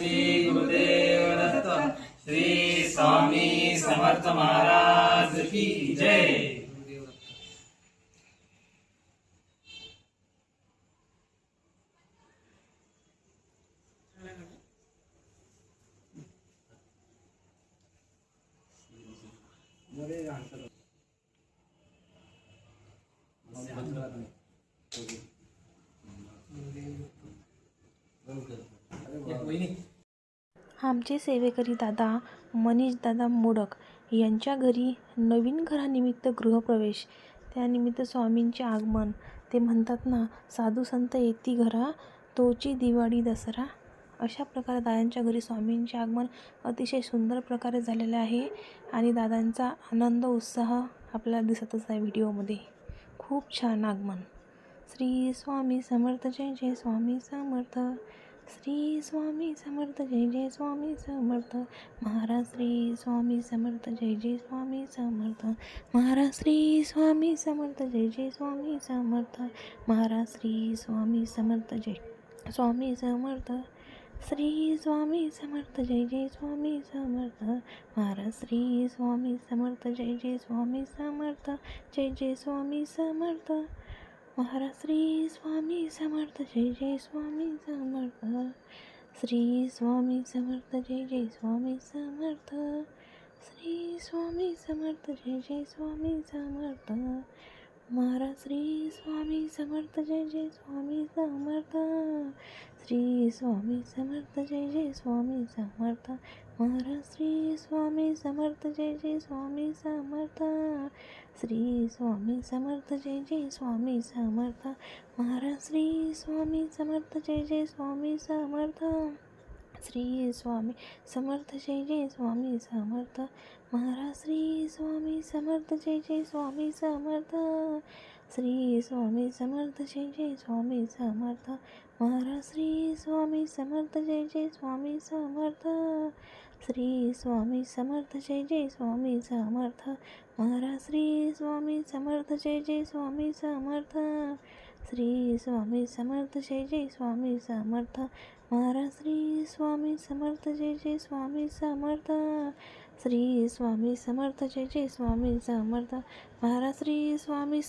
श्री गुरुदेव दत्त। श्री स्वामी समर्थ महाराज की जय। आमचे सेवेकरी दादा मनीष दादा मोडक यांच्या घरी नवीन घरानिमित्त गृहप्रवेश, त्यानिमित्त स्वामींचे आगमन. ते म्हणतात ना, साधू संत येती घरा, तोची दिवाळी दसरा. अशा प्रकारे दादांच्या घरी स्वामींचे आगमन अतिशय सुंदर प्रकारे झालेले आहे आणि दादांचा आनंद उत्साह आपल्याला दिसतच आहे व्हिडिओमध्ये. खूप छान आगमन. श्री स्वामी समर्थ, जय जय स्वामी समर्थ. श्री स्वामी समर्थ, जय जय स्वामी समर्थ महाराज. श्री स्वामी समर्थ, जय जय स्वामी समर्थ महाराज. श्री स्वामी समर्थ, जय जय स्वामी समर्थ महाराज. श्री स्वामी समर्थ, जय स्वामी समर्थ. श्री स्वामी समर्थ, जय जय स्वामी समर्थ महाराज. श्री स्वामी समर्थ, जय जय स्वामी समर्थ. जय जय स्वामी समर्थ महाराज. श्री स्वामी समर्थ, जय जय स्वामी समर्थ. श्री स्वामी समर्थ, जय जय स्वामी समर्थ. श्री स्वामी समर्थ, जय जय स्वामी समर्थ महाराज. श्री स्वामी समर्थ, जय जय स्वामी समर्थ. श्री स्वामी समर्थ, जय जय स्वामी समर्थ महाराज. श्री स्वामी समर्थ, जय जय स्वामी समर्थ. श्री स्वामी समर्थ, जय जय स्वामी समर्थ महाराज. श्री स्वामी समर्थ, जय जय स्वामी समर्थ. श्री स्वामी समर्थ, जय जय स्वामी समर्थ महाराज. श्री स्वामी समर्थ, जय जय स्वामी समर्थ. श्री स्वामी समर्थ, जय जय स्वामी समर्थ महाराज. श्री स्वामी समर्थ, जय जय स्वामी समर्थ. श्री स्वामी समर्थ, जय जय स्वामी समर्थ महाराज. श्री स्वामी समर्थ, जय जय स्वामी समर्थ. श्री स्वामी समर्थ, जय जय स्वामी समर्थ महाराज. श्री स्वामी समर्थ, जय जय स्वामी समर्थ. श्री स्वामी समर्थ, जय जय स्वामी समर्थ महाराज. श्री स्वामी